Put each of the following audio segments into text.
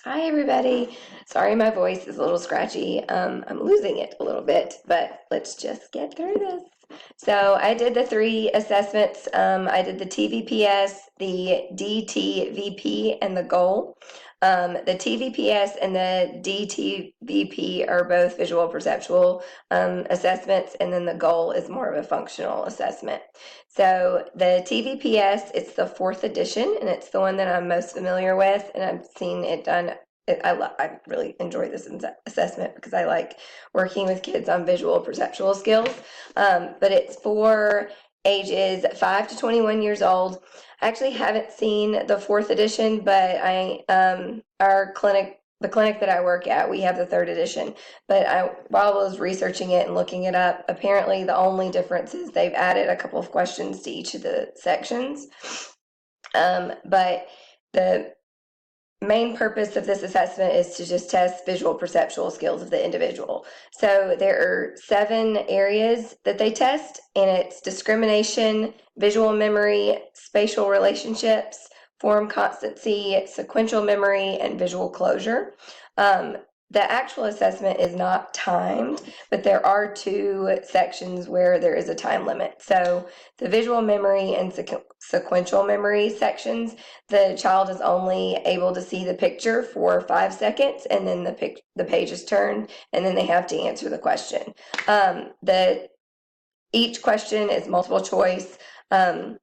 Hi, everybody. Sorry, my voice is a little scratchy. I'm losing it a little bit, but let's just get through this. So I did the three assessments. I did the TVPS, the DTVP, and the goal. The TVPS and the DTVP are both visual perceptual assessments, and then the goal is more of a functional assessment. So the TVPS, it's the fourth edition, and it's the one that I'm most familiar with, and I've seen it done. I really enjoy this assessment because I like working with kids on visual perceptual skills. But it's for ages 5 to 21 years old. I actually haven't seen the fourth edition, but the clinic that I work at, we have the third edition. But while I was researching it and looking it up, apparently the only difference is they've added a couple of questions to each of the sections. But the main purpose of this assessment is to just test visual perceptual skills of the individual. So there are 7 areas that they test, and it's discrimination, visual memory, spatial relationships, form constancy, sequential memory, and visual closure. The actual assessment is not timed, but there are 2 sections where there is a time limit. So the visual memory and sequential memory sections, the child is only able to see the picture for 5 seconds, and then the page is turned, and then they have to answer the question. Each question is multiple choice, so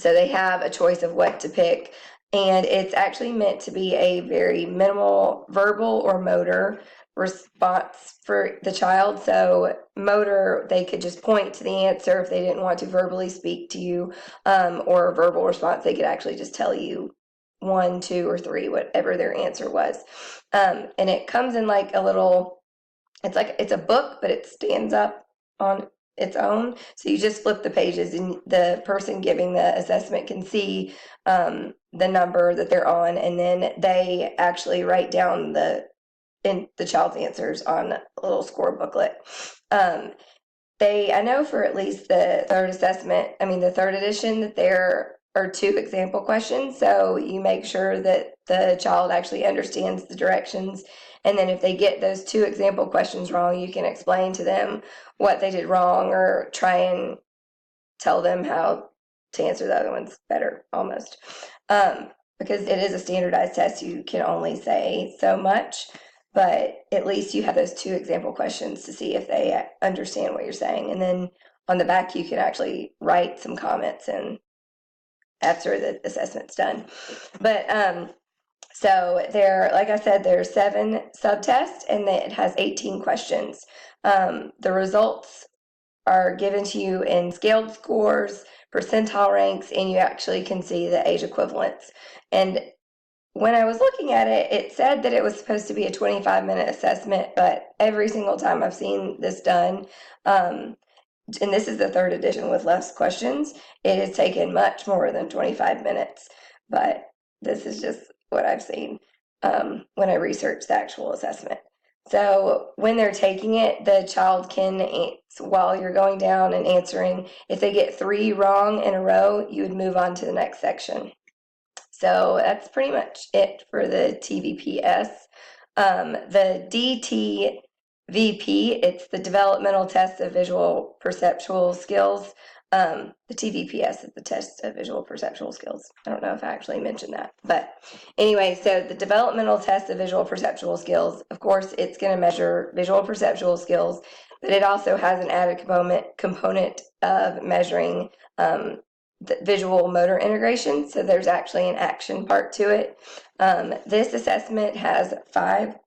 they have a choice of what to pick, and it's actually meant to be a very minimal verbal or motor response for the child. So motor, they could just point to the answer if they didn't want to verbally speak to you, or a verbal response, they could actually just tell you 1, 2, or 3, whatever their answer was. And it comes in like a little, it's a book, but it stands up on its own. So you just flip the pages, and the person giving the assessment can see the number that they're on, and then they actually write down the child's answers on a little score booklet. I know for at least the third edition, that there are 2 example questions. So you make sure that the child actually understands the directions. And then if they get those 2 example questions wrong, you can explain to them what they did wrong, or try and tell them how to answer the other ones better, almost. Because it is a standardized test, you can only say so much, but at least you have those 2 example questions to see if they understand what you're saying. And then on the back, you can actually write some comments and after the assessment's done. But so like I said, there are 7 subtests, and it has 18 questions. The results are given to you in scaled scores, percentile ranks, and you actually can see the age equivalents. And when I was looking at it, it said that it was supposed to be a 25-minute assessment, but every single time I've seen this done, and this is the third edition with less questions, it has taken much more than 25 minutes. But this is just what I've seen when I researched the actual assessment. So when they're taking it, the child can, while you're going down and answering, if they get 3 wrong in a row, you would move on to the next section. So that's pretty much it for the TVPS. The DTVP, it's the developmental test of visual perceptual skills. The TVPS is the test of visual perceptual skills. I don't know if I actually mentioned that, but anyway, so the developmental test of visual perceptual skills, of course, it's going to measure visual perceptual skills, but it also has an added component of measuring the visual motor integration. So there's actually an action part to it. This assessment has 5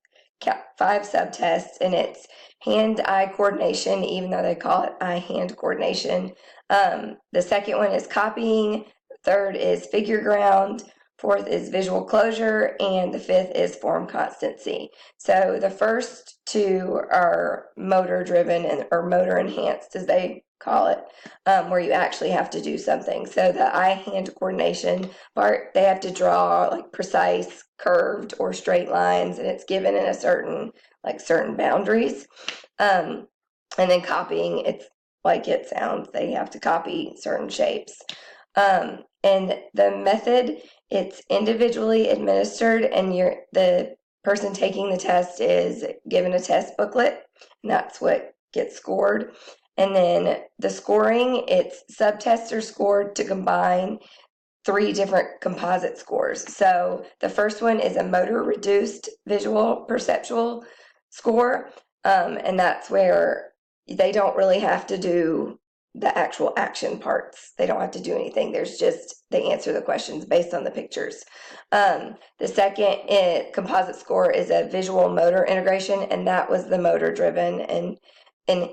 subtests, and it's hand-eye coordination, even though they call it eye-hand coordination. The second one is copying. Third is figure ground. Fourth is visual closure, and the 5th is form constancy. So the first 2 are motor driven or motor enhanced, as they call it, where you actually have to do something. So the eye-hand coordination part, they have to draw like precise curved or straight lines, and it's given in a certain boundaries. And then copying, it's like it sounds, they have to copy certain shapes. And the method, it's individually administered, and the person taking the test is given a test booklet, and that's what gets scored. And then the scoring, it's subtests are scored to combine 3 different composite scores. So the first one is a motor reduced visual perceptual score, and that's where they don't really have to do the actual action parts. They don't have to do anything. There's just, they answer the questions based on the pictures. The second composite score is a visual motor integration, and that was the motor driven and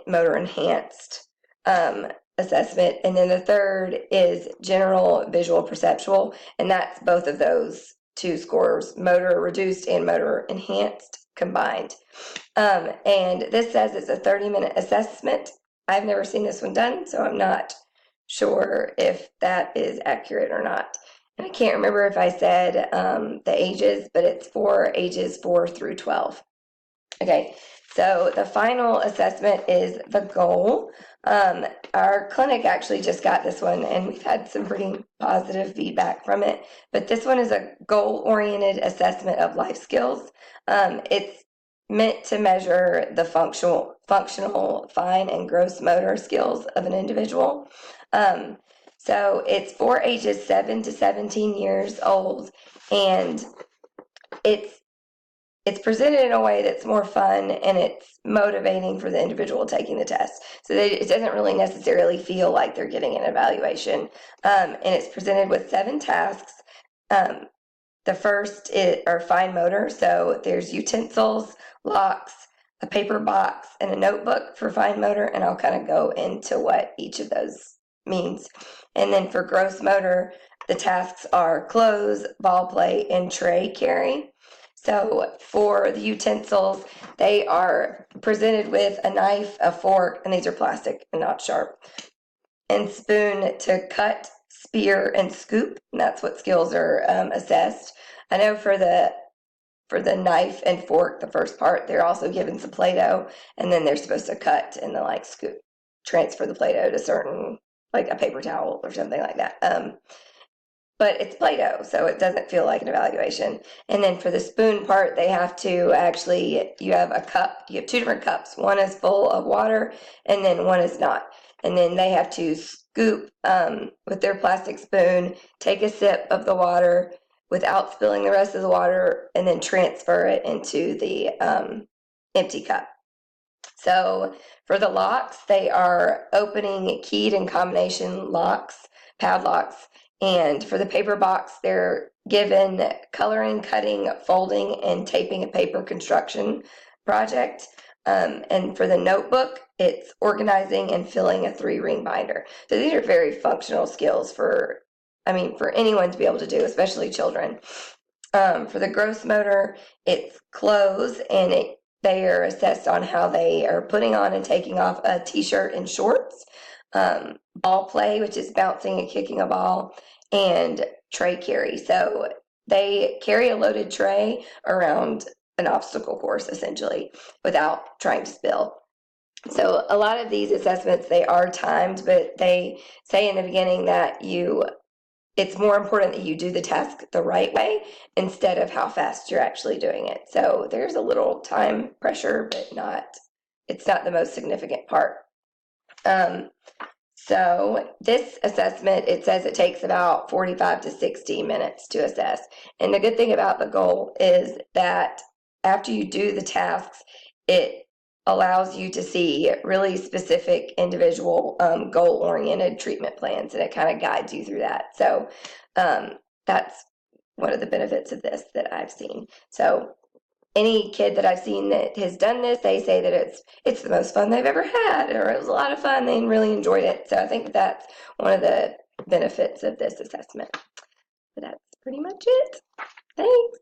motor enhanced assessment. And then the third is general visual perceptual, and that's both of those 2 scores, motor reduced and motor enhanced combined. And this says it's a 30-minute assessment. I've never seen this one done, so I'm not sure if that is accurate or not. And I can't remember if I said the ages, but it's for ages 4 through 12. Okay, so the final assessment is the goal. Our clinic actually just got this one, and we've had some pretty positive feedback from it. But this one is a goal-oriented assessment of life skills. It's meant to measure the functional, fine, and gross motor skills of an individual. So it's for ages 7 to 17 years old, and it's presented in a way that's more fun and it's motivating for the individual taking the test. So it doesn't really necessarily feel like they're getting an evaluation. And it's presented with 7 tasks. The first are fine motor. So there's utensils, locks, a paper box, and a notebook for fine motor. And I'll kind of go into what each of those means. And then for gross motor, the tasks are clothes, ball play, and tray carry. So for the utensils, they are presented with a knife, a fork, and these are plastic and not sharp, and spoon to cut, spear, and scoop. And that's what skills are assessed. I know for the knife and fork, the first part, they're also given some Play-Doh, and then they're supposed to cut and then like scoop, transfer the Play-Doh to certain, like a paper towel or something like that. But it's Play-Doh, so it doesn't feel like an evaluation. And then for the spoon part, they have to actually, you have a cup, you have 2 different cups. One is full of water, and then one is not. And then they have to scoop with their plastic spoon, take a sip of the water without spilling the rest of the water, and then transfer it into the empty cup. So for the locks, they are opening, keyed, and combination locks, padlocks. And for the paper box, they're given coloring, cutting, folding, and taping a paper construction project. And for the notebook, it's organizing and filling a 3-ring binder. So these are very functional skills for anyone to be able to do, especially children. For the gross motor, it's clothes, and they are assessed on how they are putting on and taking off a t-shirt and shorts. Ball play, which is bouncing and kicking a ball, and tray carry. So they carry a loaded tray around an obstacle course, essentially, without trying to spill. So a lot of these assessments, they are timed, but they say in the beginning that it's more important that you do the task the right way instead of how fast you're actually doing it. So there's a little time pressure, but it's not the most significant part. So this assessment, it says it takes about 45 to 60 minutes to assess. And the good thing about the goal is that after you do the tasks, it allows you to see really specific individual goal-oriented treatment plans, and it kind of guides you through that. So that's one of the benefits of this that I've seen. So any kid that I've seen that has done this, they say that it's the most fun they've ever had, or it was a lot of fun, they really enjoyed it. So I think that's one of the benefits of this assessment. So that's pretty much it. Thanks.